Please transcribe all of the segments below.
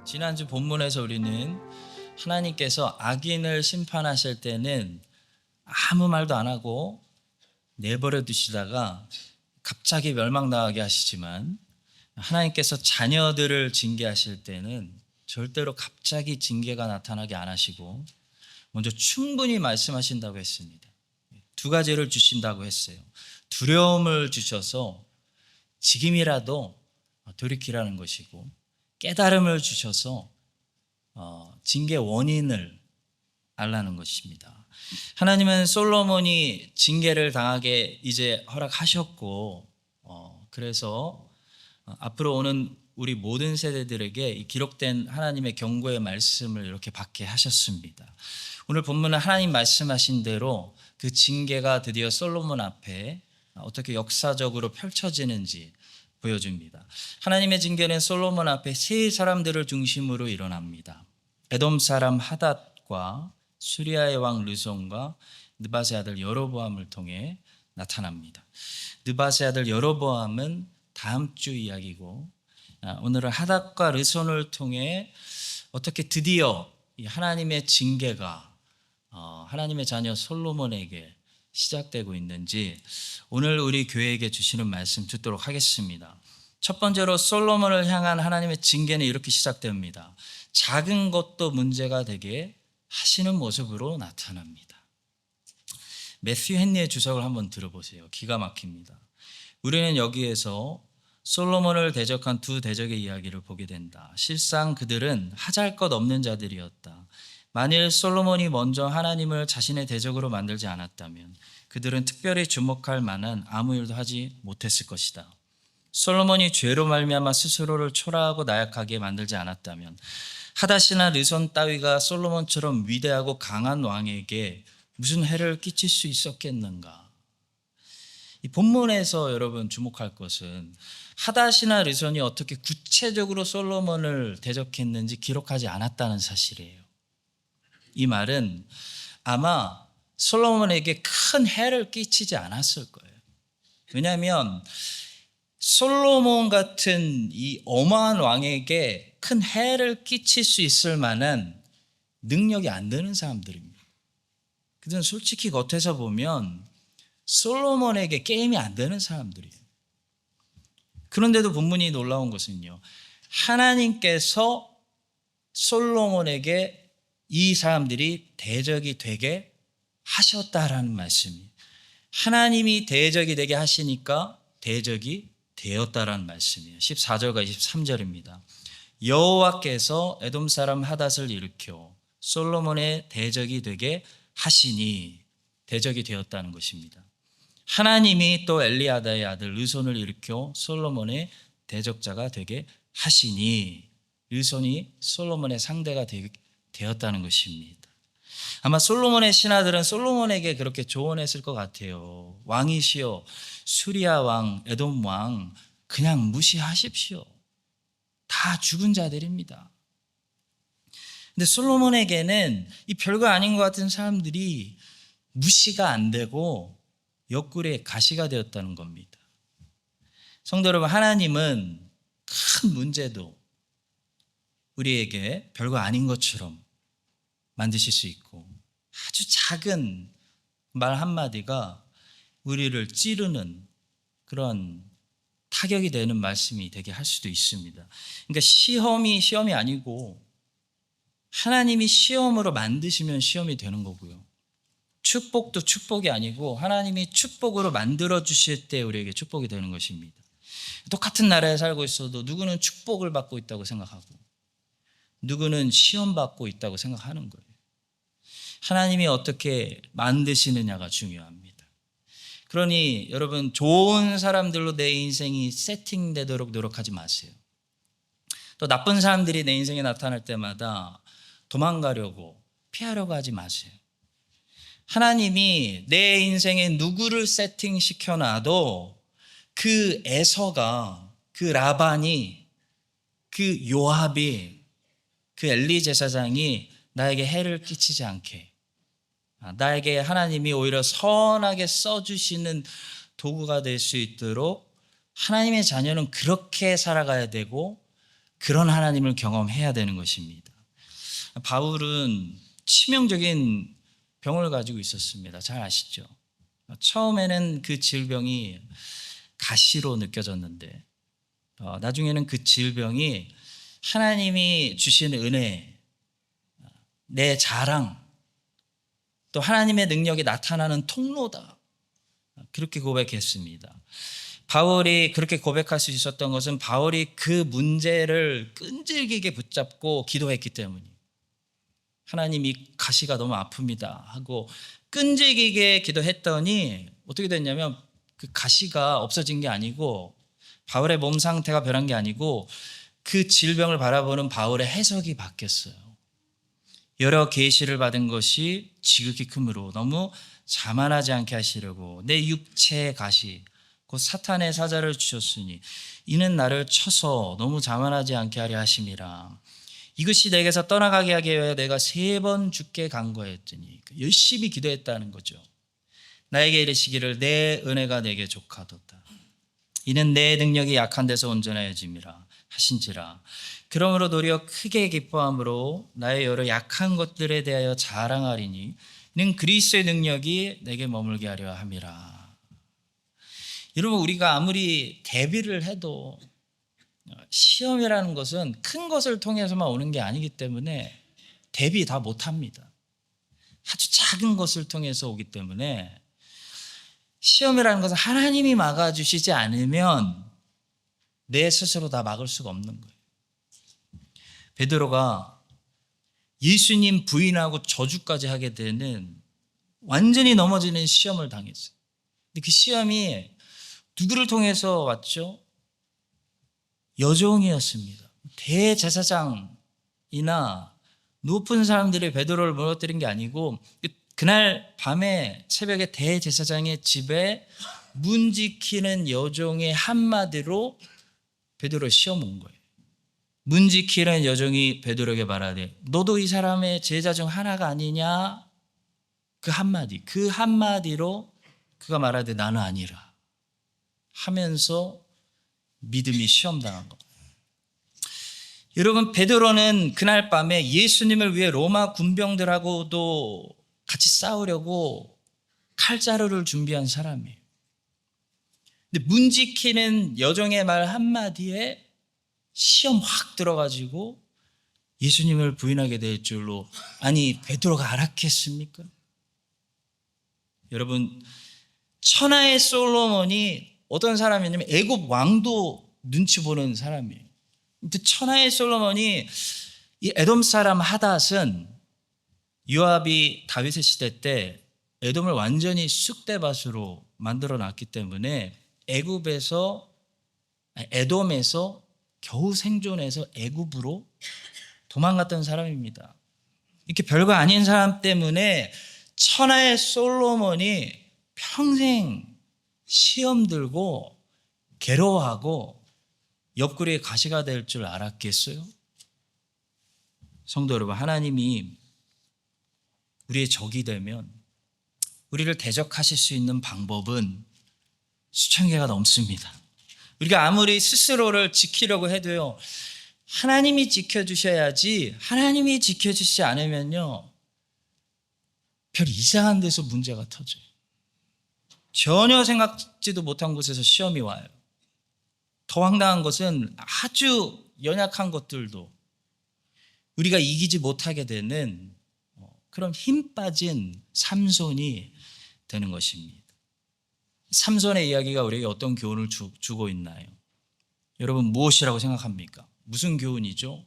지난주 본문에서 우리는 하나님께서 악인을 심판하실 때는 아무 말도 안 하고 내버려 두시다가 갑자기 멸망당하게 하시지만, 하나님께서 자녀들을 징계하실 때는 절대로 갑자기 징계가 나타나게 안 하시고 먼저 충분히 말씀하신다고 했습니다. 두 가지를 주신다고 했어요. 두려움을 주셔서 지금이라도 돌이키라는 것이고, 깨달음을 주셔서 징계 원인을 알라는 것입니다. 하나님은 솔로몬이 징계를 당하게 이제 허락하셨고, 그래서 앞으로 오는 우리 모든 세대들에게 이 기록된 하나님의 경고의 말씀을 이렇게 받게 하셨습니다. 오늘 본문은 하나님 말씀하신 대로 그 징계가 드디어 솔로몬 앞에 어떻게 역사적으로 펼쳐지는지 보여줍니다. 하나님의 징계는 솔로몬 앞에 세 사람들을 중심으로 일어납니다. 에돔 사람 하닷과 수리아의 왕 르손과 느밧의 아들 여로보암을 통해 나타납니다. 느밧의 아들 여로보암은 다음 주 이야기고, 오늘은 하닷과 르손을 통해 어떻게 드디어 이 하나님의 징계가 하나님의 자녀 솔로몬에게 시작되고 있는지 오늘 우리 교회에게 주시는 말씀 듣도록 하겠습니다. 첫 번째로 솔로몬을 향한 하나님의 징계는 이렇게 시작됩니다. 작은 것도 문제가 되게 하시는 모습으로 나타납니다. 매튜 헨리의 주석을 한번 들어보세요. 기가 막힙니다. 우리는 여기에서 솔로몬을 대적한 두 대적의 이야기를 보게 된다. 실상 그들은 하잘것없는 자들이었다. 만일 솔로몬이 먼저 하나님을 자신의 대적으로 만들지 않았다면 그들은 특별히 주목할 만한 아무 일도 하지 못했을 것이다. 솔로몬이 죄로 말미암아 스스로를 초라하고 나약하게 만들지 않았다면 하닷이나 르손 따위가 솔로몬처럼 위대하고 강한 왕에게 무슨 해를 끼칠 수 있었겠는가? 이 본문에서 여러분 주목할 것은 하닷이나 르손이 어떻게 구체적으로 솔로몬을 대적했는지 기록하지 않았다는 사실이에요. 이 말은 아마 솔로몬에게 큰 해를 끼치지 않았을 거예요. 왜냐하면 솔로몬 같은 이 어마한 왕에게 큰 해를 끼칠 수 있을 만한 능력이 안 되는 사람들입니다. 그들은 솔직히 겉에서 보면 솔로몬에게 게임이 안 되는 사람들이에요. 그런데도 본문이 놀라운 것은요, 하나님께서 솔로몬에게 이 사람들이 대적이 되게 하셨다라는 말씀이에요. 하나님이 대적이 되게 하시니까 대적이 되었다라는 말씀이에요. 14절과 23절입니다. 여호와께서 에돔 사람 하닷을 일으켜 솔로몬의 대적이 되게 하시니 대적이 되었다는 것입니다. 하나님이 또 엘리아다의 아들 르손을 일으켜 솔로몬의 대적자가 되게 하시니 르손이 솔로몬의 상대가 되었다는 것입니다. 아마 솔로몬의 신하들은 솔로몬에게 그렇게 조언했을 것 같아요. 왕이시여, 수리아 왕, 에돔 왕 그냥 무시하십시오. 다 죽은 자들입니다. 근데 솔로몬에게는 이 별거 아닌 것 같은 사람들이 무시가 안 되고 옆구리에 가시가 되었다는 겁니다. 성도 여러분, 하나님은 큰 문제도 우리에게 별거 아닌 것처럼 만드실 수 있고, 아주 작은 말 한마디가 우리를 찌르는 그런 타격이 되는 말씀이 되게 할 수도 있습니다. 그러니까 시험이 아니고 하나님이 시험으로 만드시면 시험이 되는 거고요. 축복도 축복이 아니고 하나님이 축복으로 만들어 주실 때 우리에게 축복이 되는 것입니다. 똑같은 나라에 살고 있어도 누구는 축복을 받고 있다고 생각하고 누구는 시험받고 있다고 생각하는 거예요. 하나님이 어떻게 만드시느냐가 중요합니다. 그러니 여러분, 좋은 사람들로 내 인생이 세팅되도록 노력하지 마세요. 또 나쁜 사람들이 내 인생에 나타날 때마다 도망가려고 피하려고 하지 마세요. 하나님이 내 인생에 누구를 세팅시켜놔도 그 에서가, 그 라반이, 그 요압이, 그 엘리 제사장이 나에게 해를 끼치지 않게 나에게 하나님이 오히려 선하게 써주시는 도구가 될 수 있도록 하나님의 자녀는 그렇게 살아가야 되고 그런 하나님을 경험해야 되는 것입니다. 바울은 치명적인 병을 가지고 있었습니다. 잘 아시죠? 처음에는 그 질병이 가시로 느껴졌는데 나중에는 그 질병이 하나님이 주신 은혜, 내 자랑, 또 하나님의 능력이 나타나는 통로다. 그렇게 고백했습니다. 바울이 그렇게 고백할 수 있었던 것은 바울이 그 문제를 끈질기게 붙잡고 기도했기 때문이에요. 하나님이 가시가 너무 아픕니다 하고 끈질기게 기도했더니 어떻게 됐냐면 그 가시가 없어진 게 아니고 바울의 몸 상태가 변한 게 아니고 그 질병을 바라보는 바울의 해석이 바뀌었어요. 여러 계시를 받은 것이 지극히 크므로 너무 자만하지 않게 하시려고 내 육체의 가시 곧 사탄의 사자를 주셨으니 이는 나를 쳐서 너무 자만하지 않게 하려 하심이라. 이것이 내게서 떠나가게 하기 위하여 내가 3번 주께 간구하였더니 열심히 기도했다는 거죠. 나에게 이르시기를 내 은혜가 내게 족하도다. 이는 내 능력이 약한 데서 온전하여짐이라 하신지라. 그러므로 도리어 크게 기뻐함으로 나의 여러 약한 것들에 대하여 자랑하리니 이는 그리스도의 능력이 내게 머물게 하려 함이라. 여러분, 우리가 아무리 대비를 해도 시험이라는 것은 큰 것을 통해서만 오는 게 아니기 때문에 대비 다 못합니다. 아주 작은 것을 통해서 오기 때문에 시험이라는 것은 하나님이 막아주시지 않으면 내 스스로 다 막을 수가 없는 거예요. 베드로가 예수님 부인하고 저주까지 하게 되는 완전히 넘어지는 시험을 당했어요. 근데 그 시험이 누구를 통해서 왔죠? 여종이었습니다. 대제사장이나 높은 사람들이 베드로를 무너뜨린 게 아니고 그날 밤에 새벽에 대제사장의 집에 문 지키는 여종의 한마디로 베드로를 시험 온 거예요. 문 지키는 여종이 베드로에게 말하되 너도 이 사람의 제자 중 하나가 아니냐? 그 한마디로 그가 말하되 나는 아니라 하면서 믿음이 시험당한 겁니다. 여러분, 베드로는 그날 밤에 예수님을 위해 로마 군병들하고도 같이 싸우려고 칼자루를 준비한 사람이에요. 근데 문 지키는 여종의 말 한마디에 시험 확 들어가지고 예수님을 부인하게 될 줄로, 아니 베드로가 알았겠습니까? 여러분, 천하의 솔로몬이 어떤 사람이냐면 애굽 왕도 눈치 보는 사람이에요. 근데 천하의 솔로몬이 이 에돔 사람 하닷은 요압이 다윗의 시대 때 에돔을 완전히 쑥대밭으로 만들어 놨기 때문에 에돔에서 겨우 생존해서 애굽으로 도망갔던 사람입니다. 이렇게 별거 아닌 사람 때문에 천하의 솔로몬이 평생 시험 들고 괴로워하고 옆구리에 가시가 될 줄 알았겠어요? 성도 여러분, 하나님이 우리의 적이 되면 우리를 대적하실 수 있는 방법은 수천 개가 넘습니다. 우리가 아무리 스스로를 지키려고 해도요, 하나님이 지켜주셔야지, 하나님이 지켜주시지 않으면요 별 이상한 데서 문제가 터져요. 전혀 생각지도 못한 곳에서 시험이 와요. 더 황당한 것은 아주 연약한 것들도 우리가 이기지 못하게 되는 그런 힘 빠진 삼손이 되는 것입니다. 삼손의 이야기가 우리에게 어떤 교훈을 주고 있나요? 여러분, 무엇이라고 생각합니까? 무슨 교훈이죠?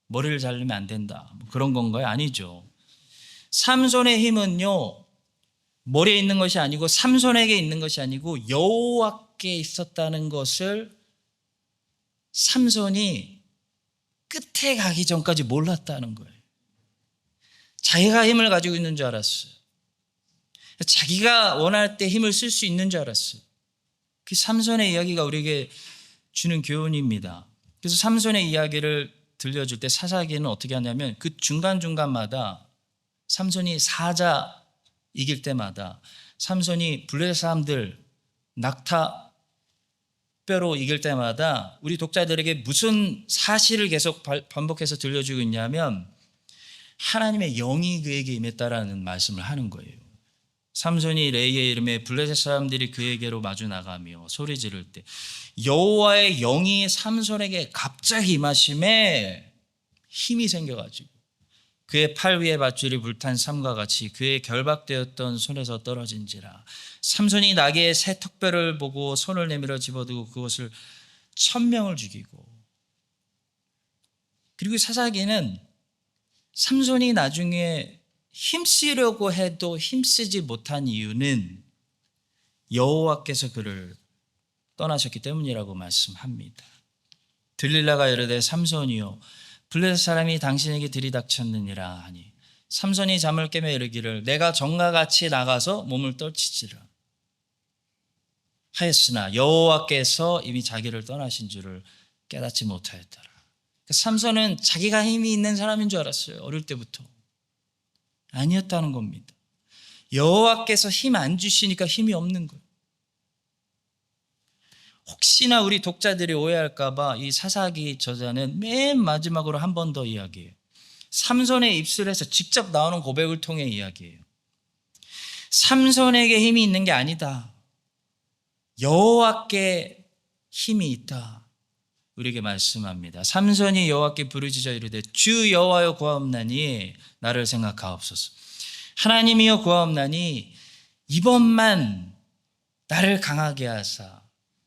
머리를 자르면 안 된다, 그런 건가요? 아니죠. 삼손의 힘은요, 머리에 있는 것이 아니고 삼손에게 있는 것이 아니고 여호와께 있었다는 것을 삼손이 끝에 가기 전까지 몰랐다는 거예요. 자기가 힘을 가지고 있는 줄 알았어요. 자기가 원할 때 힘을 쓸 수 있는 줄 알았어요. 그 삼손의 이야기가 우리에게 주는 교훈입니다. 그래서 삼손의 이야기를 들려줄 때 사사기는 어떻게 하냐면 그 중간중간마다 삼손이 사자 이길 때마다 삼손이 블레셋 사람들 낙타뼈로 이길 때마다 우리 독자들에게 무슨 사실을 계속 반복해서 들려주고 있냐면 하나님의 영이 그에게 임했다라는 말씀을 하는 거예요. 삼손이 레이의 이름에 블레셋 사람들이 그에게로 마주 나가며 소리 지를 때 여호와의 영이 삼손에게 갑자기 임하심에 힘이 생겨가지고 그의 팔 위에 밧줄이 불탄 삼과 같이 그의 결박되었던 손에서 떨어진지라. 삼손이 나귀의 새 턱뼈를 보고 손을 내밀어 집어들고 그것을 1000명을 죽이고. 그리고 사사기는 삼손이 나중에 힘쓰려고 해도 힘쓰지 못한 이유는 여호와께서 그를 떠나셨기 때문이라고 말씀합니다. 들릴라가 이르되 삼손이요 블레셋 사람이 당신에게 들이닥쳤느니라 하니 삼손이 잠을 깨며 이르기를 내가 전과 같이 나가서 몸을 떨치지라 하였으나 여호와께서 이미 자기를 떠나신 줄을 깨닫지 못하였더라. 삼손은 자기가 힘이 있는 사람인 줄 알았어요. 어릴 때부터. 아니었다는 겁니다. 여호와께서 힘 안 주시니까 힘이 없는 거예요. 혹시나 우리 독자들이 오해할까 봐 이 사사기 저자는 맨 마지막으로 한 번 더 이야기해요. 삼손의 입술에서 직접 나오는 고백을 통해 이야기해요. 삼손에게 힘이 있는 게 아니다. 여호와께 힘이 있다. 우리에게 말씀합니다. 삼손이 여호와께 부르짖어 이르되 주 여호와여 구하옵나니 나를 생각하옵소서. 하나님이여 구하옵나니 이번만 나를 강하게 하사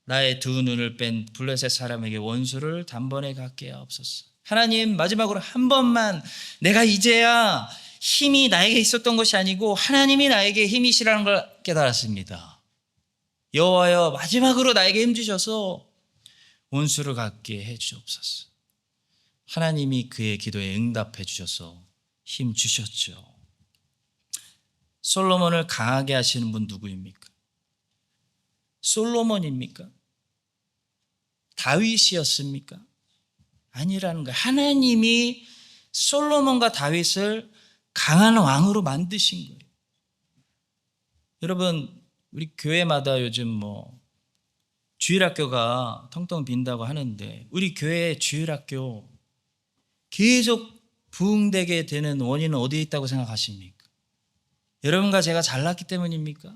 나의 두 눈을 뺀 블레셋 사람에게 원수를 단번에 갖게 하옵소서. 하나님 마지막으로 한 번만 내가 이제야 힘이 나에게 있었던 것이 아니고 하나님이 나에게 힘이시라는 걸 깨달았습니다. 여호와여 마지막으로 나에게 힘 주셔서 원수를 갖게 해 주옵소서. 하나님이 그의 기도에 응답해 주셔서 힘 주셨죠. 솔로몬을 강하게 하시는 분 누구입니까? 솔로몬입니까? 다윗이었습니까? 아니라는 거예요. 하나님이 솔로몬과 다윗을 강한 왕으로 만드신 거예요. 여러분, 우리 교회마다 요즘 주일학교가 텅텅 빈다고 하는데 우리 교회의 주일학교 계속 부흥되게 되는 원인은 어디에 있다고 생각하십니까? 여러분과 제가 잘났기 때문입니까?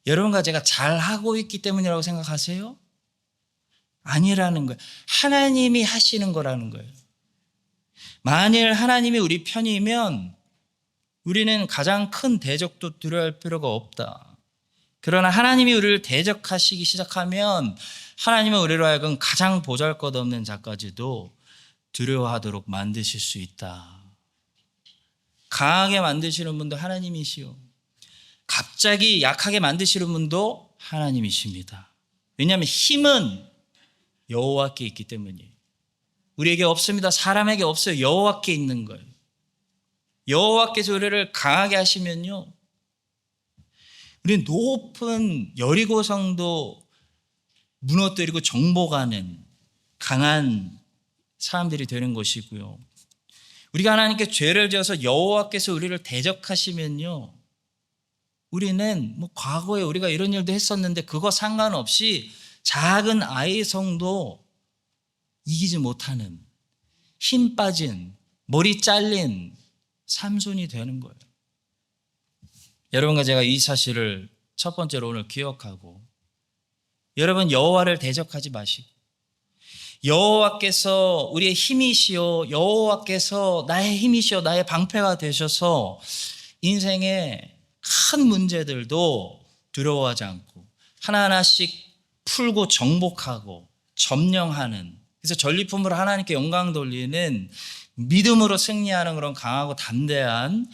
여러분과 제가 잘하고 있기 때문이라고 생각하세요? 아니라는 거예요. 하나님이 하시는 거라는 거예요. 만일 하나님이 우리 편이면 우리는 가장 큰 대적도 두려워할 필요가 없다. 그러나 하나님이 우리를 대적하시기 시작하면 하나님은 우리로 하여금 가장 보잘것없는 자까지도 두려워하도록 만드실 수 있다. 강하게 만드시는 분도 하나님이시요 갑자기 약하게 만드시는 분도 하나님이십니다. 왜냐하면 힘은 여호와께 있기 때문이에요. 우리에게 없습니다. 사람에게 없어요. 여호와께 있는 거예요. 여호와께서 우리를 강하게 하시면요 우리는 높은 여리고성도 무너뜨리고 정복하는 강한 사람들이 되는 것이고요. 우리가 하나님께 죄를 지어서 여호와께서 우리를 대적하시면요 우리는 과거에 우리가 이런 일도 했었는데 그거 상관없이 작은 아이 성도 이기지 못하는 힘 빠진 머리 잘린 삼손이 되는 거예요. 여러분과 제가 이 사실을 첫 번째로 오늘 기억하고 여러분 여호와를 대적하지 마시고 여호와께서 우리의 힘이시오 여호와께서 나의 힘이시오 나의 방패가 되셔서 인생의 큰 문제들도 두려워하지 않고 하나하나씩 풀고 정복하고 점령하는 그래서 전리품으로 하나님께 영광 돌리는 믿음으로 승리하는 그런 강하고 담대한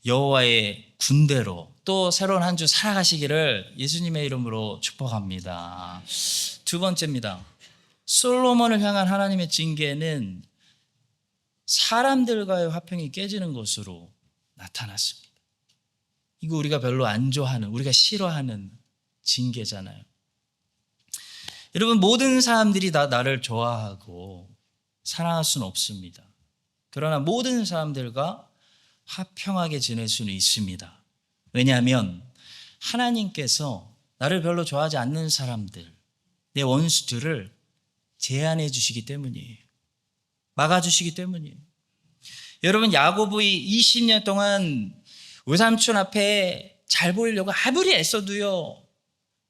여호와의 군대로 또 새로운 한 주 살아가시기를 예수님의 이름으로 축복합니다. 두 번째입니다. 솔로몬을 향한 하나님의 징계는 사람들과의 화평이 깨지는 것으로 나타났습니다. 이거 우리가 별로 안 좋아하는 우리가 싫어하는 징계잖아요. 여러분 모든 사람들이 다 나를 좋아하고 사랑할 수는 없습니다. 그러나 모든 사람들과 화평하게 지낼 수는 있습니다. 왜냐하면 하나님께서 나를 별로 좋아하지 않는 사람들, 내 원수들을 제한해 주시기 때문이에요. 막아주시기 때문이에요. 여러분, 야고보이 20년 동안 외삼촌 앞에 잘 보이려고 아무리 애써도요,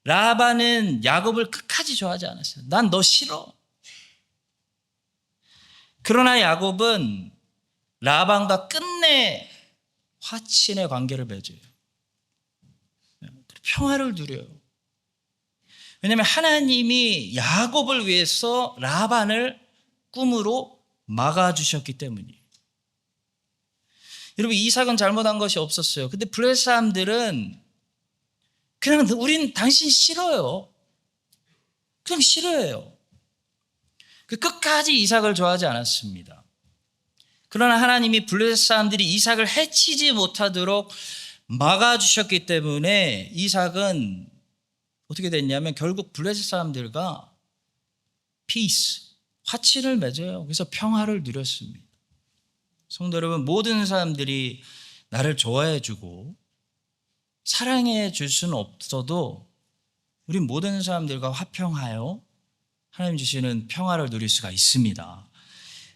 라반은 야곱을 끝까지 좋아하지 않았어요. 난 너 싫어. 그러나 야곱은 라반과 끝내 화친의 관계를 맺어요. 평화를 누려요. 왜냐하면 하나님이 야곱을 위해서 라반을 꿈으로 막아주셨기 때문이에요. 여러분, 이삭은 잘못한 것이 없었어요. 근데 블레셋 사람들은 그냥 우린 당신 싫어요. 그냥 싫어해요. 끝까지 이삭을 좋아하지 않았습니다. 그러나 하나님이 블레셋 사람들이 이삭을 해치지 못하도록 막아주셨기 때문에 이삭은 어떻게 됐냐면 결국 블레셋 사람들과 피스, 화친을 맺어요. 그래서 평화를 누렸습니다. 성도 여러분, 모든 사람들이 나를 좋아해 주고 사랑해 줄 수는 없어도 우리 모든 사람들과 화평하여 하나님 주시는 평화를 누릴 수가 있습니다.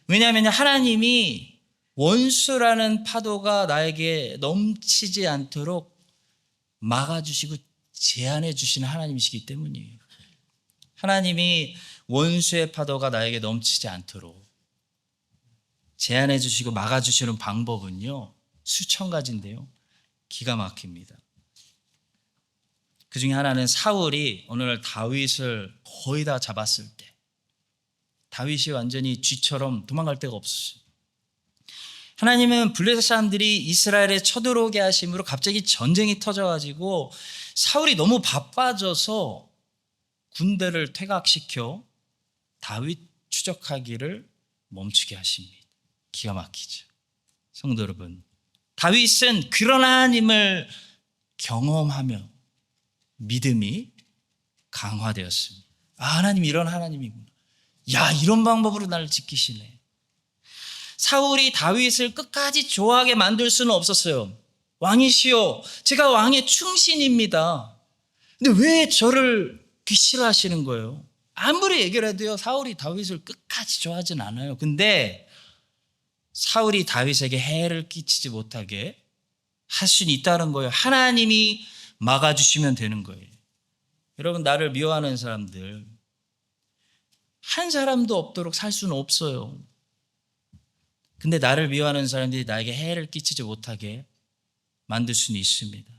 왜냐하면 하나님이 원수라는 파도가 나에게 넘치지 않도록 막아주시고 제한해 주시는 하나님이시기 때문이에요. 하나님이 원수의 파도가 나에게 넘치지 않도록 제한해 주시고 막아주시는 방법은요, 수천 가지인데요, 기가 막힙니다. 그 중에 하나는 사울이 오늘 다윗을 거의 다 잡았을 때 다윗이 완전히 쥐처럼 도망갈 데가 없었어요. 하나님은 블레셋 사람들이 이스라엘에 쳐들어오게 하심으로 갑자기 전쟁이 터져가지고 사울이 너무 바빠져서 군대를 퇴각시켜 다윗 추적하기를 멈추게 하십니다. 기가 막히죠. 성도 여러분, 다윗은 그런 하나님을 경험하며 믿음이 강화되었습니다. 아, 하나님 이런 하나님이구나. 야, 이런 방법으로 나를 지키시네. 사울이 다윗을 끝까지 좋아하게 만들 수는 없었어요. 왕이시여, 제가 왕의 충신입니다. 근데 왜 저를 싫어하시는 거예요? 아무리 얘기를 해도요, 사울이 다윗을 끝까지 좋아하진 않아요. 근데 사울이 다윗에게 해를 끼치지 못하게 할 수는 있다는 거예요. 하나님이 막아주시면 되는 거예요. 여러분, 나를 미워하는 사람들 한 사람도 없도록 살 수는 없어요. 근데 나를 미워하는 사람들이 나에게 해를 끼치지 못하게 만들 수는 있습니다.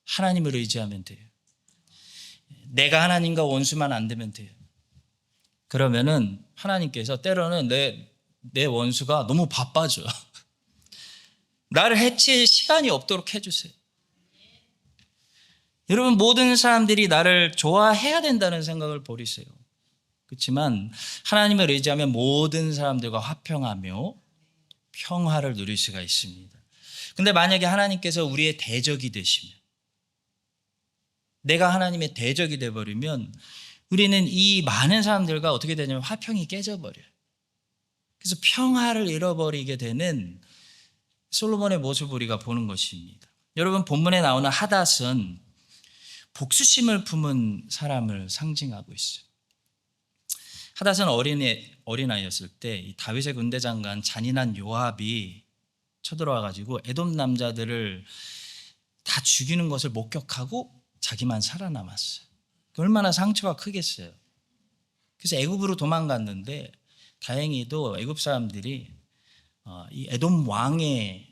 하나님을 의지하면 돼요. 내가 하나님과 원수만 안 되면 돼요. 그러면은 하나님께서 때로는 내 원수가 너무 바빠져. 나를 해칠 시간이 없도록 해주세요. 여러분, 모든 사람들이 나를 좋아해야 된다는 생각을 버리세요. 그렇지만 하나님을 의지하면 모든 사람들과 화평하며 평화를 누릴 수가 있습니다. 근데 만약에 하나님께서 우리의 대적이 되시면, 내가 하나님의 대적이 되어버리면 우리는 이 많은 사람들과 어떻게 되냐면 화평이 깨져버려요. 그래서 평화를 잃어버리게 되는 솔로몬의 모습을 우리가 보는 것입니다. 여러분, 본문에 나오는 하닷은 복수심을 품은 사람을 상징하고 있어요. 하닷은 어린아이였을 때 다윗의 군대 장관 잔인한 요압이 쳐들어와 가지고 에돔 남자들을 다 죽이는 것을 목격하고 자기만 살아남았어요. 얼마나 상처가 크겠어요. 그래서 애굽으로 도망갔는데 다행히도 애굽 사람들이 이 에돔 왕의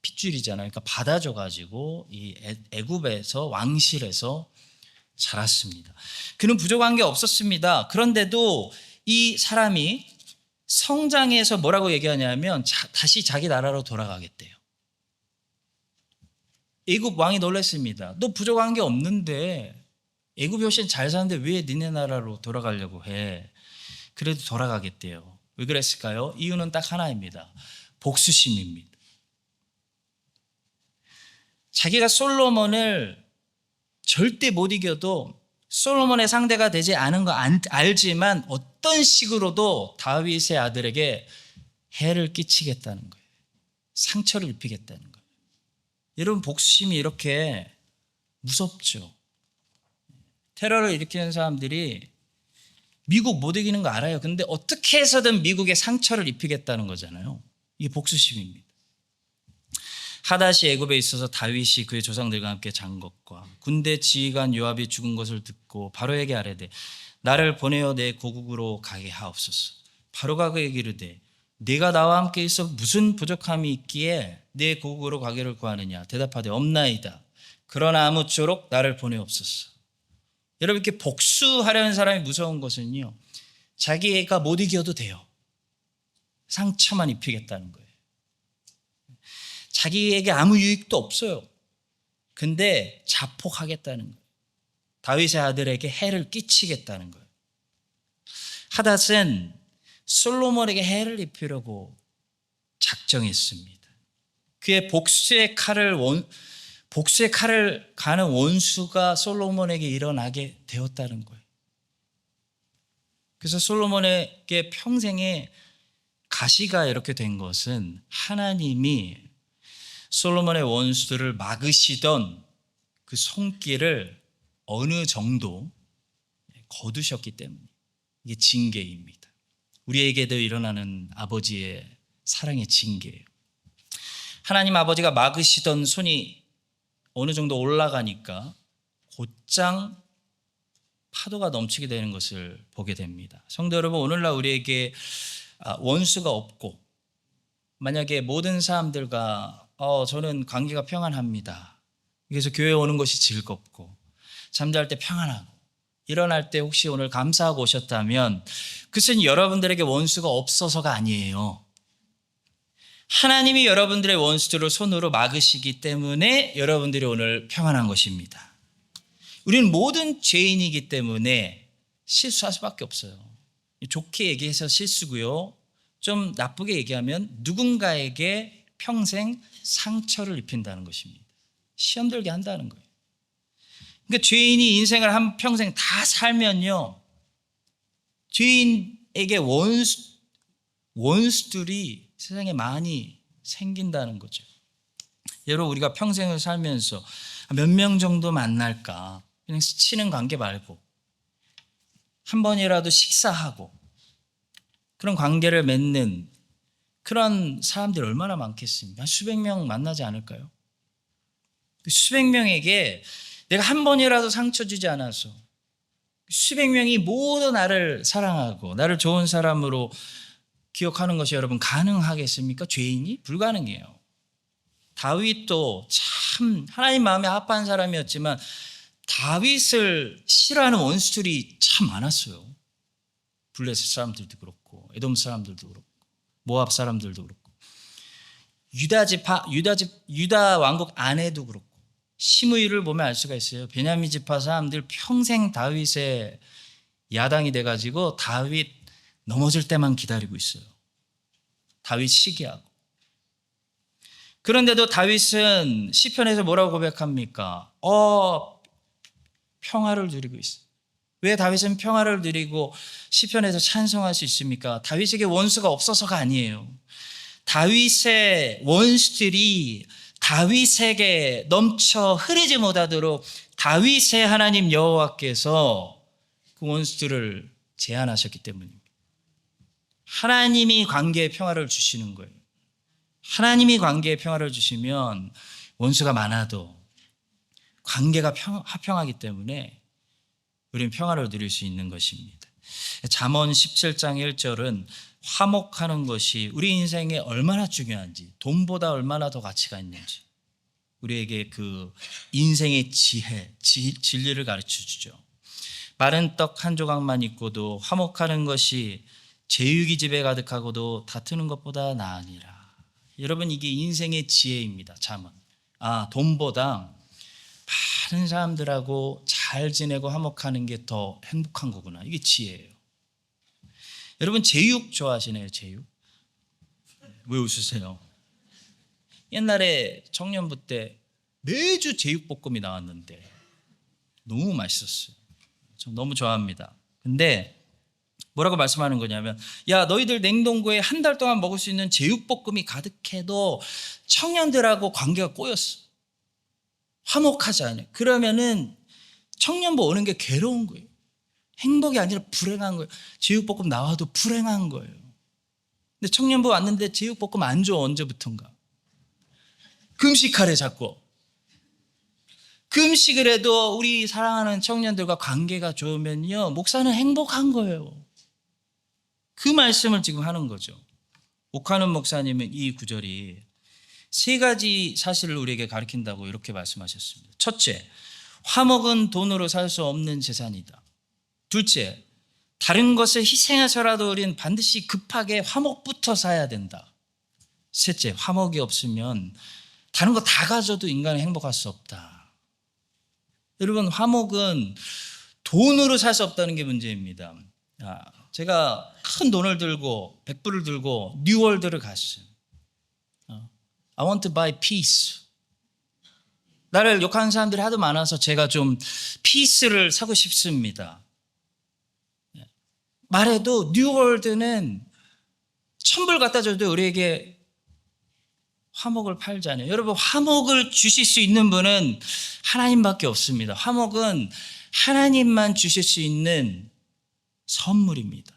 핏줄이잖아요. 그러니까 받아줘가지고 이 애굽에서 왕실에서 자랐습니다. 그는 부족한 게 없었습니다. 그런데도 이 사람이 성장해서 뭐라고 얘기하냐면 다시 자기 나라로 돌아가겠대요. 애굽 왕이 놀랐습니다. 너 부족한 게 없는데 애굽이 훨씬 잘 사는데 왜 니네 나라로 돌아가려고 해? 그래도 돌아가겠대요. 왜 그랬을까요? 이유는 딱 하나입니다. 복수심입니다. 자기가 솔로몬을 절대 못 이겨도 솔로몬의 상대가 되지 않은 거 알지만 어떤 식으로도 다윗의 아들에게 해를 끼치겠다는 거예요. 상처를 입히겠다는 거예요. 여러분, 복수심이 이렇게 무섭죠. 테러를 일으키는 사람들이 미국 못 이기는 거 알아요. 근데 어떻게 해서든 미국에 상처를 입히겠다는 거잖아요. 이게 복수심입니다. 하닷이 애굽에 있어서 다윗이 그의 조상들과 함께 잔 것과 군대 지휘관 요압이 죽은 것을 듣고 바로에게 아뢰되 나를 보내어 내 고국으로 가게 하옵소서. 바로가 그에게 이르되 네가 나와 함께 있어 무슨 부족함이 있기에 내 고국으로 가기를 구하느냐. 대답하되 없나이다. 그러나 아무쪼록 나를 보내옵소서. 여러분, 이렇게 복수하려는 사람이 무서운 것은요, 자기가 못 이겨도 돼요. 상처만 입히겠다는 거예요. 자기에게 아무 유익도 없어요. 근데 자폭하겠다는 거예요. 다윗의 아들에게 해를 끼치겠다는 거예요. 하닷은 솔로몬에게 해를 입히려고 작정했습니다. 그의 복수의 칼을 가는 원수가 솔로몬에게 일어나게 되었다는 거예요. 그래서 솔로몬에게 평생에 가시가 이렇게 된 것은 하나님이 솔로몬의 원수들을 막으시던 그 손길을 어느 정도 거두셨기 때문에 이게 징계입니다. 우리에게도 일어나는 아버지의 사랑의 징계예요. 하나님 아버지가 막으시던 손이 어느 정도 올라가니까 곧장 파도가 넘치게 되는 것을 보게 됩니다. 성도 여러분, 오늘날 우리에게 원수가 없고 만약에 모든 사람들과 저는 관계가 평안합니다. 그래서 교회 오는 것이 즐겁고 잠잘 때 평안하고 일어날 때 혹시 오늘 감사하고 오셨다면 그것은 여러분들에게 원수가 없어서가 아니에요. 하나님이 여러분들의 원수들을 손으로 막으시기 때문에 여러분들이 오늘 평안한 것입니다. 우리는 모든 죄인이기 때문에 실수할 수밖에 없어요. 좋게 얘기해서 실수고요. 좀 나쁘게 얘기하면 누군가에게 평생 상처를 입힌다는 것입니다. 시험 들게 한다는 거예요. 그러니까 죄인이 인생을 한 평생 다 살면요, 죄인에게 원수들이 세상에 많이 생긴다는 거죠. 여러분, 우리가 평생을 살면서 몇 명 정도 만날까? 그냥 스치는 관계 말고 한 번이라도 식사하고 그런 관계를 맺는 그런 사람들이 얼마나 많겠습니까? 수백 명 만나지 않을까요? 수백 명에게 내가 한 번이라도 상처 주지 않아서 수백 명이 모두 나를 사랑하고 나를 좋은 사람으로 기억하는 것이 여러분 가능하겠습니까? 죄인이? 불가능해요. 다윗도 참 하나님 마음에 합한 사람이었지만 다윗을 싫어하는 원수들이 참 많았어요. 블레셋 사람들도 그렇고 에돔 사람들도 그렇고 모압 사람들도 그렇고 유다 왕국 안에도 그렇고 시므이를 보면 알 수가 있어요. 베냐민 지파 사람들 평생 다윗의 야당이 돼가지고 다윗 넘어질 때만 기다리고 있어요. 다윗 시기하고. 그런데도 다윗은 시편에서 뭐라고 고백합니까? 평화를 누리고 있어요. 왜 다윗은 평화를 누리고 시편에서 찬송할 수 있습니까? 다윗에게 원수가 없어서가 아니에요. 다윗의 원수들이 다윗에게 넘쳐 흐르지 못하도록 다윗의 하나님 여호와께서 그 원수들을 제한하셨기 때문입니다. 하나님이 관계에 평화를 주시는 거예요. 하나님이 관계에 평화를 주시면 원수가 많아도 관계가 화평하기 때문에 우리는 평화를 누릴 수 있는 것입니다. 잠언 17장 1절은 화목하는 것이 우리 인생에 얼마나 중요한지, 돈보다 얼마나 더 가치가 있는지 우리에게 그 인생의 지혜, 진리를 가르쳐 주죠. 마른 떡 한 조각만 있고도 화목하는 것이 제육이 집에 가득하고도 다투는 것보다 나으니라. 여러분, 이게 인생의 지혜입니다. 잠언. 돈보다 많은 사람들하고 잘 지내고 화목하는 게 더 행복한 거구나. 이게 지혜예요. 여러분, 제육 좋아하시나요? 제육? 왜 웃으세요? 옛날에 청년부 때 매주 제육볶음이 나왔는데 너무 맛있었어요. 저 너무 좋아합니다. 근데 뭐라고 말씀하는 거냐면, 야, 너희들 냉동고에 한 달 동안 먹을 수 있는 제육볶음이 가득해도 청년들하고 관계가 꼬였어. 화목하지 않아요. 그러면은 청년부 오는 게 괴로운 거예요. 행복이 아니라 불행한 거예요. 제육볶음 나와도 불행한 거예요. 근데 청년부 왔는데 제육볶음 안 줘. 언제부턴가. 금식하래 자꾸. 금식을 해도 우리 사랑하는 청년들과 관계가 좋으면요, 목사는 행복한 거예요. 그 말씀을 지금 하는 거죠. 오카는 목사님은 이 구절이 세 가지 사실을 우리에게 가르친다고 이렇게 말씀하셨습니다. 첫째, 화목은 돈으로 살 수 없는 재산이다. 둘째, 다른 것을 희생해서라도 우리는 반드시 급하게 화목부터 사야 된다. 셋째, 화목이 없으면 다른 거 다 가져도 인간은 행복할 수 없다. 여러분, 화목은 돈으로 살 수 없다는 게 문제입니다. 제가 큰 돈을 들고 100불을 들고 뉴월드를 갔어요. I want to buy peace. 나를 욕하는 사람들이 하도 많아서 제가 좀 피스를 사고 싶습니다. 말해도 뉴월드는 1,000불 갖다 줘도 우리에게 화목을 팔잖아요. 여러분, 화목을 주실 수 있는 분은 하나님밖에 없습니다. 화목은 하나님만 주실 수 있는 선물입니다.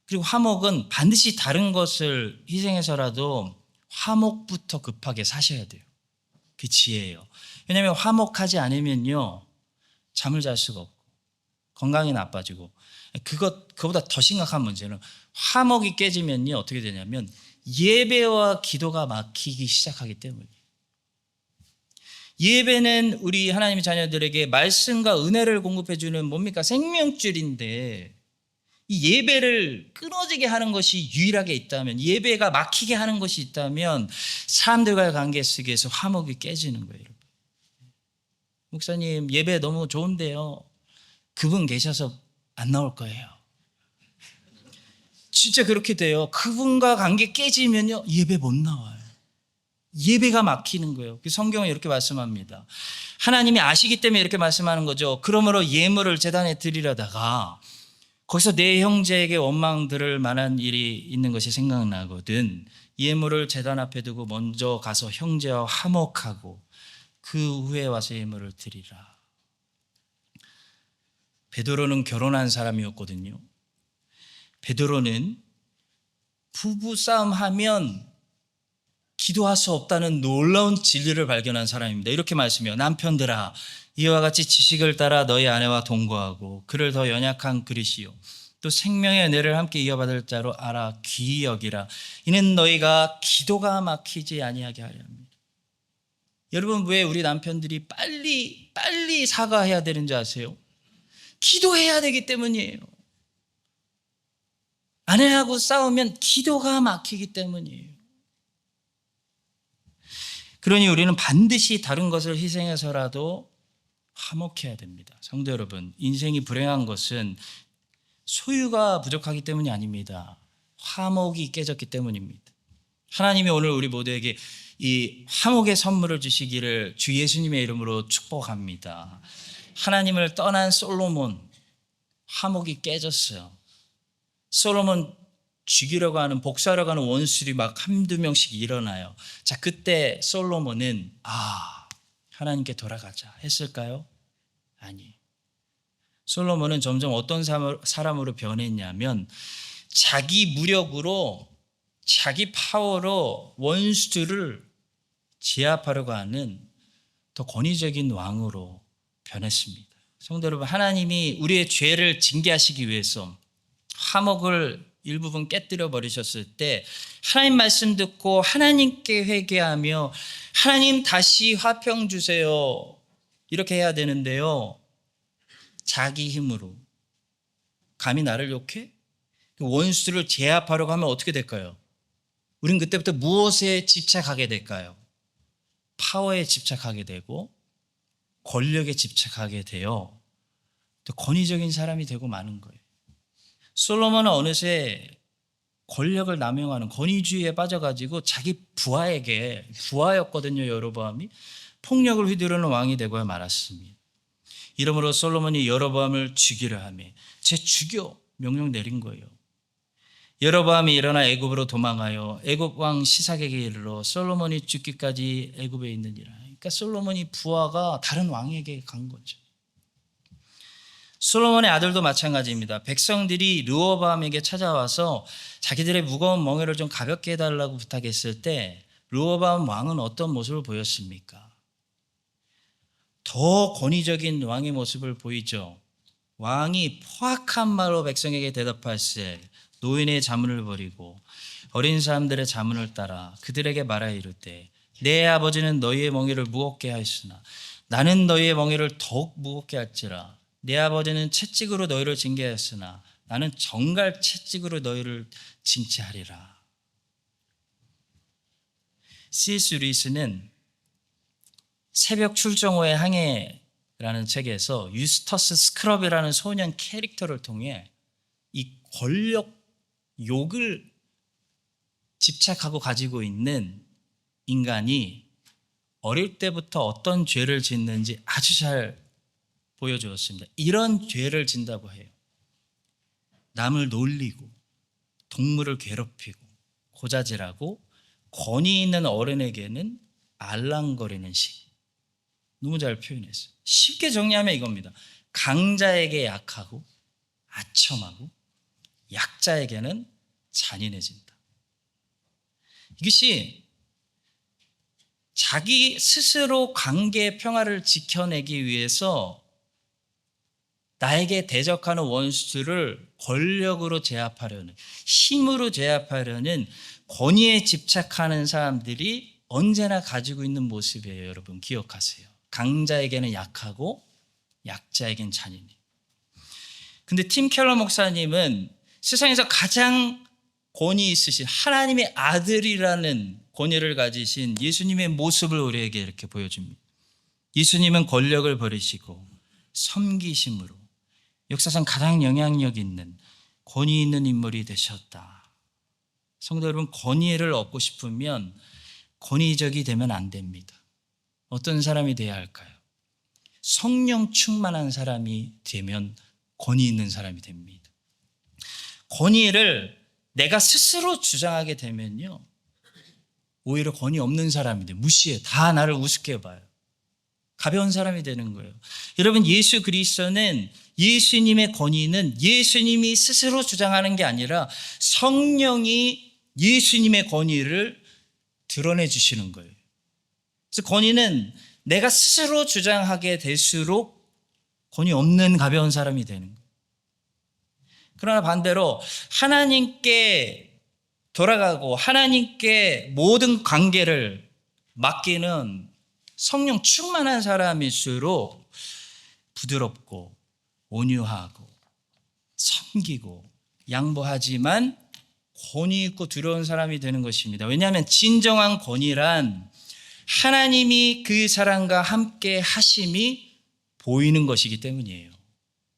그리고 화목은 반드시 다른 것을 희생해서라도 화목부터 급하게 사셔야 돼요. 그 지혜예요. 왜냐하면 화목하지 않으면요, 잠을 잘 수가 없고 건강이 나빠지고, 그거보다 더 심각한 문제는 화목이 깨지면요, 어떻게 되냐면 예배와 기도가 막히기 시작하기 때문이에요. 예배는 우리 하나님의 자녀들에게 말씀과 은혜를 공급해 주는 뭡니까? 생명줄인데, 이 예배를 끊어지게 하는 것이 유일하게 있다면, 예배가 막히게 하는 것이 있다면 사람들과의 관계 속에서 화목이 깨지는 거예요. 목사님, 예배 너무 좋은데요, 그분 계셔서 안 나올 거예요. 진짜 그렇게 돼요. 그분과 관계 깨지면요, 예배 못 나와요. 예배가 막히는 거예요. 성경은 이렇게 말씀합니다. 하나님이 아시기 때문에 이렇게 말씀하는 거죠. 그러므로 예물을 제단에 드리려다가 거기서 내 형제에게 원망 들을 만한 일이 있는 것이 생각나거든 예물을 제단 앞에 두고 먼저 가서 형제와 화목하고 그 후에 와서 예물을 드리라. 베드로는 결혼한 사람이었거든요. 베드로는 부부싸움 하면 기도할 수 없다는 놀라운 진리를 발견한 사람입니다. 이렇게 말씀해요. 남편들아, 이와 같이 지식을 따라 너희 아내와 동거하고 그를 더 연약한 그릇이요 또 생명의 은혜를 함께 이어받을 자로 알아 귀히 여기라. 이는 너희가 기도가 막히지 아니하게 하려 합니다. 여러분, 왜 우리 남편들이 빨리 사과해야 되는지 아세요? 기도해야 되기 때문이에요. 아내하고 싸우면 기도가 막히기 때문이에요. 그러니 우리는 반드시 다른 것을 희생해서라도 화목해야 됩니다. 성도 여러분, 인생이 불행한 것은 소유가 부족하기 때문이 아닙니다. 화목이 깨졌기 때문입니다. 하나님이 오늘 우리 모두에게 이 화목의 선물을 주시기를 주 예수님의 이름으로 축복합니다. 하나님을 떠난 솔로몬, 화목이 깨졌어요. 솔로몬 죽이려고 하는, 복수하려고 하는 원수들이 막 한두 명씩 일어나요. 자, 그때 솔로몬은 하나님께 돌아가자 했을까요? 아니에요. 솔로몬은 점점 어떤 사람으로 변했냐면 자기 무력으로, 자기 파워로 원수들을 제압하려고 하는 더 권위적인 왕으로 변했습니다. 성도 여러분, 하나님이 우리의 죄를 징계하시기 위해서 화목을 일부분 깨뜨려 버리셨을 때 하나님 말씀 듣고 하나님께 회개하며 하나님 다시 화평 주세요 이렇게 해야 되는데요, 자기 힘으로 감히 나를 욕해? 원수를 제압하려고 하면 어떻게 될까요? 우린 그때부터 무엇에 집착하게 될까요? 파워에 집착하게 되고 권력에 집착하게 되어 또 권위적인 사람이 되고 마는 거예요. 솔로몬은 어느새 권력을 남용하는 권위주의에 빠져가지고 자기 부하였거든요. 여로보암이 폭력을 휘두르는 왕이 되고 말았습니다. 이러므로 솔로몬이 여로보암을 죽이려 하며 죽여 명령 내린 거예요. 여로보암이 일어나 애굽으로 도망하여 애굽 왕 시삭에게 이르러 솔로몬이 죽기까지 애굽에 있느니라. 그러니까 솔로몬이 부하가 다른 왕에게 간 거죠. 솔로몬의 아들도 마찬가지입니다. 백성들이 르호보암에게 찾아와서 자기들의 무거운 멍에를 좀 가볍게 해달라고 부탁했을 때 르호보암 왕은 어떤 모습을 보였습니까? 더 권위적인 왕의 모습을 보이죠. 왕이 포악한 말로 백성에게 대답할세 노인의 자문을 버리고 어린 사람들의 자문을 따라 그들에게 말하여 이르되 내 아버지는 너희의 멍에를 무겁게 하였으나 나는 너희의 멍에를 더욱 무겁게 할지라. 내 아버지는 채찍으로 너희를 징계하였으나 나는 정갈 채찍으로 너희를 징치하리라. C.S. 루이스는 새벽 출정 후의 항해라는 책에서 유스터스 스크럽이라는 소년 캐릭터를 통해 이 권력 욕을 집착하고 가지고 있는 인간이 어릴 때부터 어떤 죄를 짓는지 아주 잘 보여주었습니다. 이런 죄를 진다고 해요. 남을 놀리고 동물을 괴롭히고 고자질하고 권위 있는 어른에게는 알랑거리는 식. 너무 잘 표현했어요. 쉽게 정리하면 이겁니다. 강자에게 약하고 아첨하고 약자에게는 잔인해진다. 이것이 자기 스스로 관계 평화를 지켜내기 위해서 나에게 대적하는 원수들을 권력으로 제압하려는, 힘으로 제압하려는 권위에 집착하는 사람들이 언제나 가지고 있는 모습이에요. 여러분 기억하세요. 강자에게는 약하고 약자에게는 잔인해. 근데 팀 켈러 목사님은 세상에서 가장 권위 있으신 하나님의 아들이라는 권위를 가지신 예수님의 모습을 우리에게 이렇게 보여줍니다. 예수님은 권력을 버리시고 섬기심으로 역사상 가장 영향력 있는 권위 있는 인물이 되셨다. 성도 여러분, 권위를 얻고 싶으면 권위적이 되면 안 됩니다. 어떤 사람이 돼야 할까요? 성령 충만한 사람이 되면 권위 있는 사람이 됩니다. 권위를 내가 스스로 주장하게 되면요, 오히려 권위 없는 사람이 돼요. 무시해. 다 나를 우습게 봐요. 가벼운 사람이 되는 거예요. 여러분, 예수 그리스도는, 예수님의 권위는 예수님이 스스로 주장하는 게 아니라 성령이 예수님의 권위를 드러내 주시는 거예요. 그래서 권위는 내가 스스로 주장하게 될수록 권위 없는 가벼운 사람이 되는 거예요. 그러나 반대로 하나님께 돌아가고 하나님께 모든 관계를 맡기는 성령 충만한 사람일수록 부드럽고 온유하고 섬기고 양보하지만 권위 있고 두려운 사람이 되는 것입니다. 왜냐하면 진정한 권위란 하나님이 그 사람과 함께 하심이 보이는 것이기 때문이에요.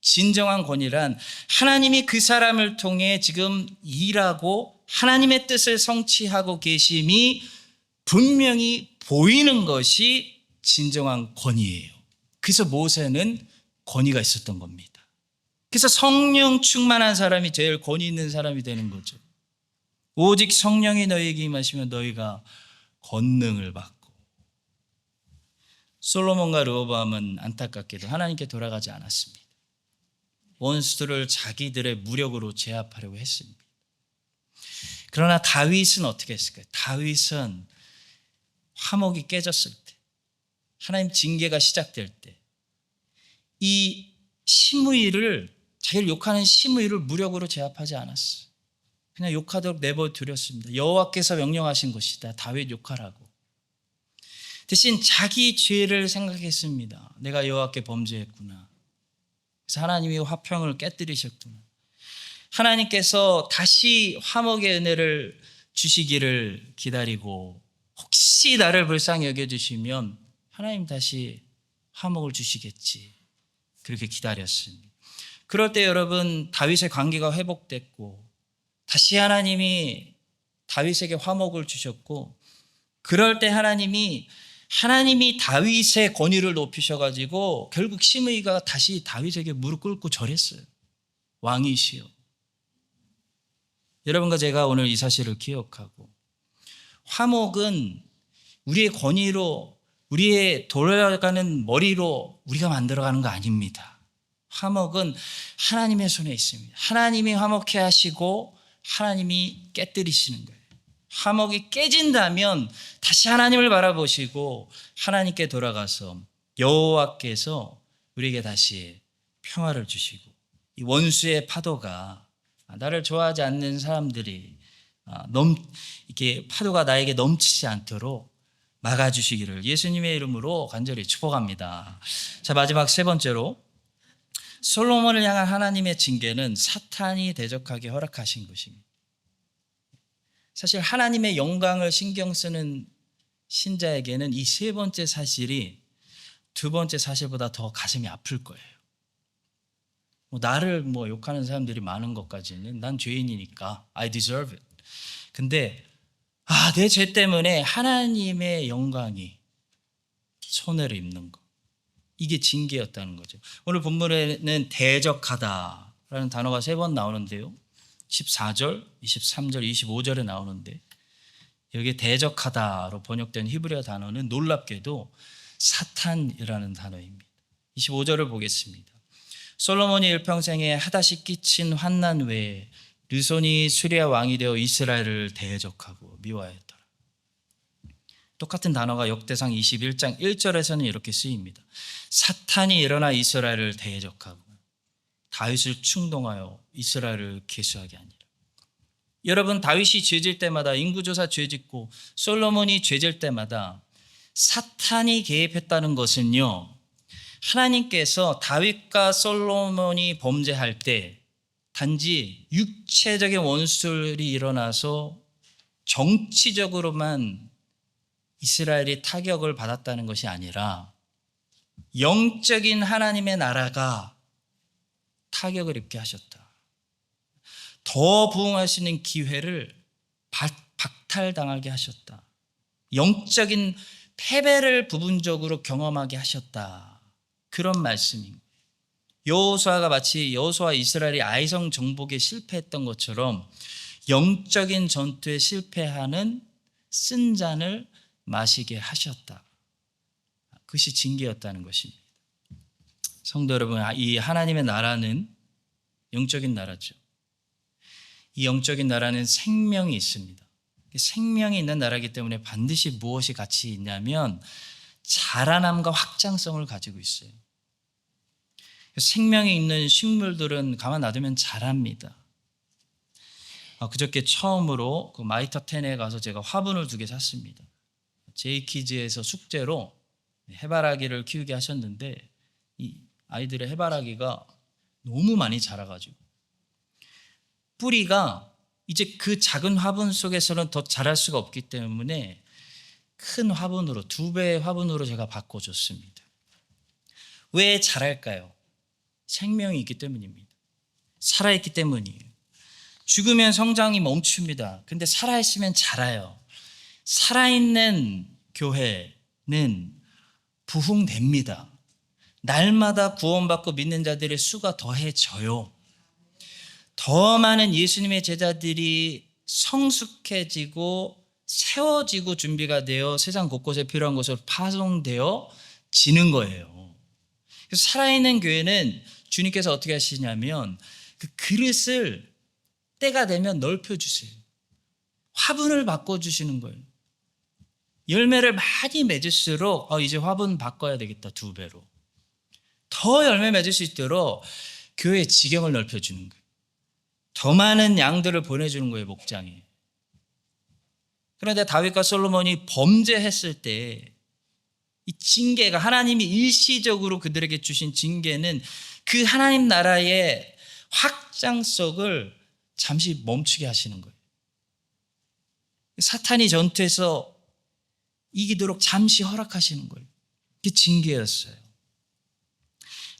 진정한 권위란 하나님이 그 사람을 통해 지금 일하고 하나님의 뜻을 성취하고 계심이 분명히 보이는 것이 진정한 권위예요. 그래서 모세는 권위가 있었던 겁니다. 그래서 성령 충만한 사람이 제일 권위 있는 사람이 되는 거죠. 오직 성령이 너희에게 임하시면 너희가 권능을 받고. 솔로몬과 르호보암은 안타깝게도 하나님께 돌아가지 않았습니다. 원수들을 자기들의 무력으로 제압하려고 했습니다. 그러나 다윗은 어떻게 했을까요? 다윗은 화목이 깨졌을 때, 하나님 징계가 시작될 때, 이 시므이를, 자기를 욕하는 시므이를 무력으로 제압하지 않았어요. 그냥 욕하도록 내버려두었습니다. 여호와께서 명령하신 것이다. 다윗 욕하라고. 대신 자기 죄를 생각했습니다. 내가 여호와께 범죄했구나. 그래서 하나님이 화평을 깨뜨리셨구나. 하나님께서 다시 화목의 은혜를 주시기를 기다리고 혹시 나를 불쌍히 여겨주시면 하나님 다시 화목을 주시겠지. 그렇게 기다렸습니다. 그럴 때 여러분, 다윗의 관계가 회복됐고 다시 하나님이 다윗에게 화목을 주셨고, 그럴 때 하나님이 다윗의 권위를 높이셔가지고 결국 시므이가 다시 다윗에게 무릎 꿇고 절했어요. 왕이시여. 여러분과 제가 오늘 이 사실을 기억하고, 화목은 우리의 권위로, 우리의 돌아가는 머리로 우리가 만들어가는 거 아닙니다. 화목은 하나님의 손에 있습니다. 하나님이 화목해 하시고 하나님이 깨뜨리시는 거예요. 화목이 깨진다면 다시 하나님을 바라보시고 하나님께 돌아가서 여호와께서 우리에게 다시 평화를 주시고, 이 원수의 파도가, 나를 좋아하지 않는 사람들이 이렇게 파도가 나에게 넘치지 않도록 막아주시기를 예수님의 이름으로 간절히 축복합니다. 자, 마지막 세 번째로, 솔로몬을 향한 하나님의 징계는 사탄이 대적하게 허락하신 것입니다. 사실 하나님의 영광을 신경 쓰는 신자에게는 이 세 번째 사실이 두 번째 사실보다 더 가슴이 아플 거예요. 나를 욕하는 사람들이 많은 것까지는 난 죄인이니까 I deserve it. 근데 내 죄 때문에 하나님의 영광이 손해를 입는 것, 이게 징계였다는 거죠. 오늘 본문에는 대적하다라는 단어가 3번 나오는데요. 14절, 23절, 25절에 나오는데, 여기에 대적하다로 번역된 히브리어 단어는 놀랍게도 사탄이라는 단어입니다. 25절을 보겠습니다. 솔로몬이 일평생에 하다시 끼친 환난 외에 르손이 수리아 왕이 되어 이스라엘을 대적하고 미워하였더라. 똑같은 단어가 역대상 21장 1절에서는 이렇게 쓰입니다. 사탄이 일어나 이스라엘을 대적하고 다윗을 충동하여 이스라엘을 계수하게 하니라. 여러분, 다윗이 죄질 때마다, 인구조사 죄짓고 솔로몬이 죄질 때마다 사탄이 개입했다는 것은요, 하나님께서 다윗과 솔로몬이 범죄할 때 단지 육체적인 원수들이 일어나서 정치적으로만 이스라엘이 타격을 받았다는 것이 아니라 영적인 하나님의 나라가 타격을 입게 하셨다. 더 부흥할 수 있는 기회를 박탈당하게 하셨다. 영적인 패배를 부분적으로 경험하게 하셨다. 그런 말씀입니다. 여호수아가 마치 여호수아 이스라엘이 아이성 정복에 실패했던 것처럼 영적인 전투에 실패하는 쓴 잔을 마시게 하셨다. 그것이 징계였다는 것입니다. 성도 여러분, 이 하나님의 나라는 영적인 나라죠. 이 영적인 나라는 생명이 있습니다. 생명이 있는 나라이기 때문에 반드시 무엇이 같이 있냐면 자라남과 확장성을 가지고 있어요. 생명이 있는 식물들은 가만 놔두면 자랍니다. 그저께 처음으로 그 마이터10에 가서 제가 화분을 2개 샀습니다. 제이키즈에서 숙제로 해바라기를 키우게 하셨는데, 이 아이들의 해바라기가 너무 많이 자라가지고 뿌리가 이제 그 작은 화분 속에서는 더 자랄 수가 없기 때문에 큰 화분으로, 2배의 화분으로 제가 바꿔줬습니다. 왜 자랄까요? 생명이 있기 때문입니다. 살아있기 때문이에요. 죽으면 성장이 멈춥니다. 근데 살아있으면 자라요. 살아있는 교회는 부흥됩니다. 날마다 구원받고 믿는 자들의 수가 더해져요. 더 많은 예수님의 제자들이 성숙해지고 세워지고 준비가 되어 세상 곳곳에 필요한 곳으로 파송되어 지는 거예요. 그래서 살아있는 교회는 주님께서 어떻게 하시냐면 그 그릇을 때가 되면 넓혀주세요. 화분을 바꿔주시는 거예요. 열매를 많이 맺을수록 이제 화분 바꿔야 되겠다, 2배로. 더 열매 맺을 수 있도록 교회의 지경을 넓혀주는 거예요. 더 많은 양들을 보내주는 거예요, 목장에. 그런데 다윗과 솔로몬이 범죄했을 때 이 징계가, 하나님이 일시적으로 그들에게 주신 징계는 그 하나님 나라의 확장성을 잠시 멈추게 하시는 거예요. 사탄이 전투에서 이기도록 잠시 허락하시는 거예요. 그게 징계였어요.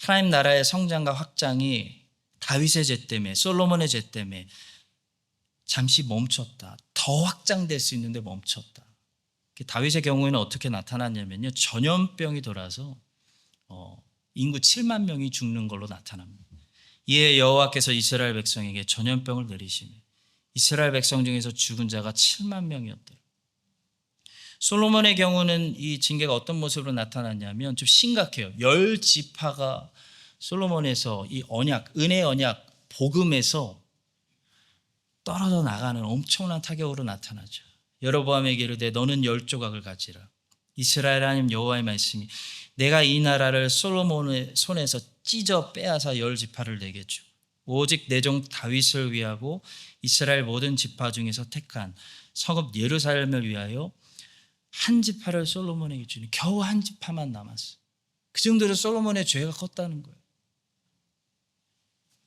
하나님 나라의 성장과 확장이 다윗의 죄 때문에, 솔로몬의 죄 때문에 잠시 멈췄다. 더 확장될 수 있는데 멈췄다. 다윗의 경우에는 어떻게 나타났냐면요, 전염병이 돌아서 인구 7만 명이 죽는 걸로 나타납니다. 이에 여호와께서 이스라엘 백성에게 전염병을 내리시며 이스라엘 백성 중에서 죽은 자가 7만 명이었대요. 솔로몬의 경우는 이 징계가 어떤 모습으로 나타났냐면 좀 심각해요. 10지파가 솔로몬에서 이 언약, 은혜 언약, 복음에서 떨어져 나가는 엄청난 타격으로 나타나죠. 여로보암에게 이르되 너는 10조각을 가지라. 이스라엘 하나님 여호와의 말씀이 내가 이 나라를 솔로몬의 손에서 찢어 빼앗아 10지파를 내게 주. 오직 내 종 다윗을 위하고 이스라엘 모든 지파 중에서 택한 성읍 예루살렘을 위하여 한 지파를 솔로몬에게 주니 겨우 한 지파만 남았어. 그 정도로 솔로몬의 죄가 컸다는 거예요.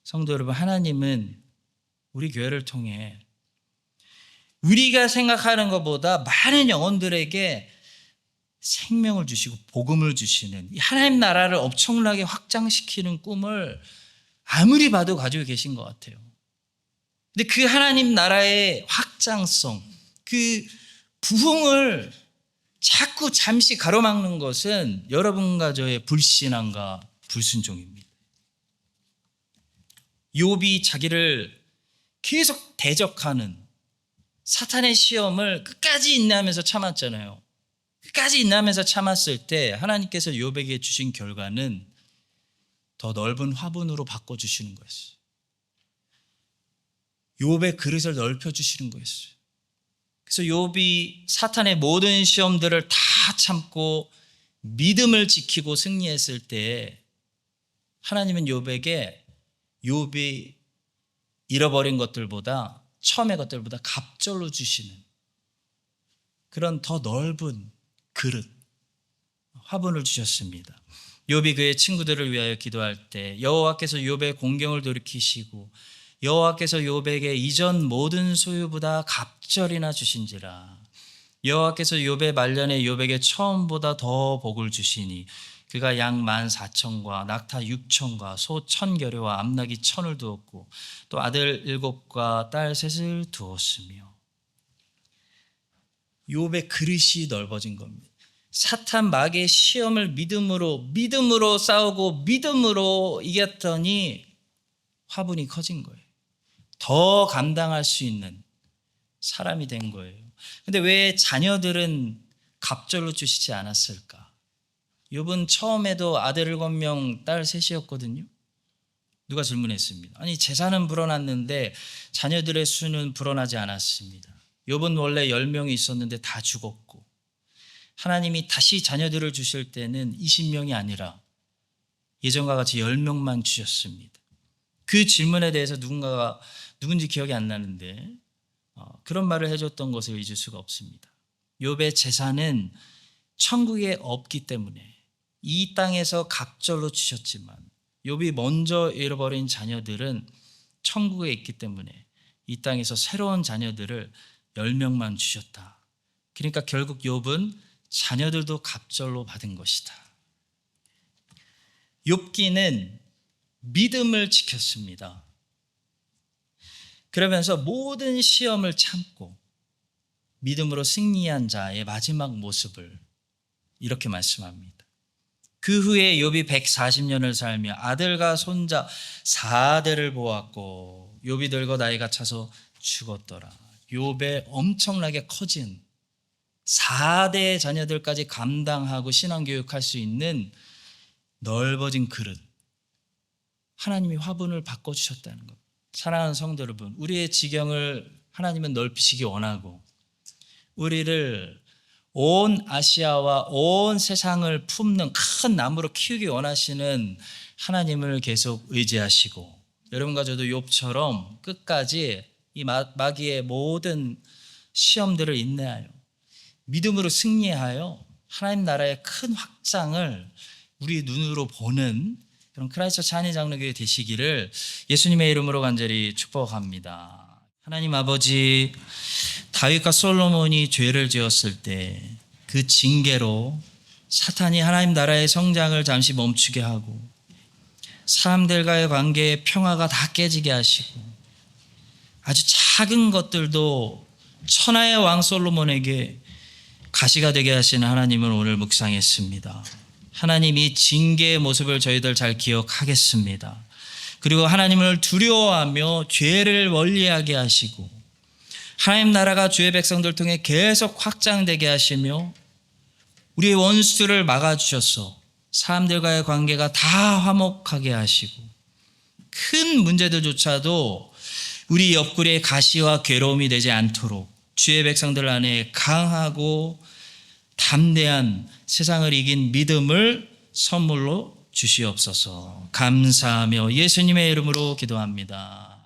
성도 여러분, 하나님은 우리 교회를 통해 우리가 생각하는 것보다 많은 영혼들에게 생명을 주시고 복음을 주시는 이 하나님 나라를 엄청나게 확장시키는 꿈을 아무리 봐도 가지고 계신 것 같아요. 근데 그 하나님 나라의 확장성, 그 부흥을 자꾸 잠시 가로막는 것은 여러분과 저의 불신앙과 불순종입니다. 욥이 자기를 계속 대적하는 사탄의 시험을 끝까지 인내하면서 참았잖아요. 끝까지 인내하면서 참았을 때 하나님께서 욥에게 주신 결과는 더 넓은 화분으로 바꿔주시는 거였어요. 욥의 그릇을 넓혀주시는 거였어요. 그래서 욥이 사탄의 모든 시험들을 다 참고 믿음을 지키고 승리했을 때 하나님은 욥이 잃어버린 것들보다 처음의 것들보다 갑절로 주시는 그런 더 넓은 그릇, 화분을 주셨습니다. 욥이 그의 친구들을 위하여 기도할 때 여호와께서 욥의 공경을 돌이키시고 여호와께서 욥에게 이전 모든 소유보다 갑절이나 주신지라. 여호와께서 욥의 말년에 욥에게 처음보다 더 복을 주시니 그가 양 14,000과 낙타 6,000과 소 1,000겨레와 암나귀 1,000을 두었고 또 아들 7과 딸 3을 두었으며. 욥의 그릇이 넓어진 겁니다. 사탄 마귀의 시험을 믿음으로 싸우고 믿음으로 이겼더니 화분이 커진 거예요. 더 감당할 수 있는 사람이 된 거예요. 근데 왜 자녀들은 갑절로 주시지 않았을까? 욥은 처음에도 아들 7명, 딸 3이었거든요. 누가 질문했습니다. 아니 재산은 불어났는데 자녀들의 수는 불어나지 않았습니다. 욥은 원래 10명이 있었는데 다 죽었고 하나님이 다시 자녀들을 주실 때는 20명이 아니라 예전과 같이 10명만 주셨습니다. 그 질문에 대해서 누군지 기억이 안 나는데 그런 말을 해줬던 것을 잊을 수가 없습니다. 욥의 재산은 천국에 없기 때문에 이 땅에서 갑절로 주셨지만 욥이 먼저 잃어버린 자녀들은 천국에 있기 때문에 이 땅에서 새로운 자녀들을 10명만 주셨다. 그러니까 결국 욥은 자녀들도 갑절로 받은 것이다. 욥기는 믿음을 지켰습니다. 그러면서 모든 시험을 참고 믿음으로 승리한 자의 마지막 모습을 이렇게 말씀합니다. 그 후에 욥이 140년을 살며 아들과 손자 4대를 보았고 욥이 늙어 나이가 차서 죽었더라. 욥의 엄청나게 커진 4대의 자녀들까지 감당하고 신앙교육할 수 있는 넓어진 그릇, 하나님이 화분을 바꿔주셨다는 것. 사랑하는 성도 여러분, 우리의 지경을 하나님은 넓히시기 원하고 우리를 온 아시아와 온 세상을 품는 큰 나무로 키우기 원하시는 하나님을 계속 의지하시고 여러분과 저도 욥처럼 끝까지 이 마귀의 모든 시험들을 인내하여 믿음으로 승리하여 하나님 나라의 큰 확장을 우리 눈으로 보는 그런 크라이스트 한인 장로교회 되시기를 예수님의 이름으로 간절히 축복합니다. 하나님 아버지, 다윗과 솔로몬이 죄를 지었을 때 그 징계로 사탄이 하나님 나라의 성장을 잠시 멈추게 하고 사람들과의 관계의 평화가 다 깨지게 하시고 아주 작은 것들도 천하의 왕 솔로몬에게 가시가 되게 하시는 하나님을 오늘 묵상했습니다. 하나님 이 징계의 모습을 저희들 잘 기억하겠습니다. 그리고 하나님을 두려워하며 죄를 멀리하게 하시고 하나님 나라가 주의 백성들 통해 계속 확장되게 하시며 우리의 원수들을 막아주셔서 사람들과의 관계가 다 화목하게 하시고 큰 문제들조차도 우리 옆구리에 가시와 괴로움이 되지 않도록 주의 백성들 안에 강하고 담대한 세상을 이긴 믿음을 선물로 주시옵소서. 감사하며 예수님의 이름으로 기도합니다.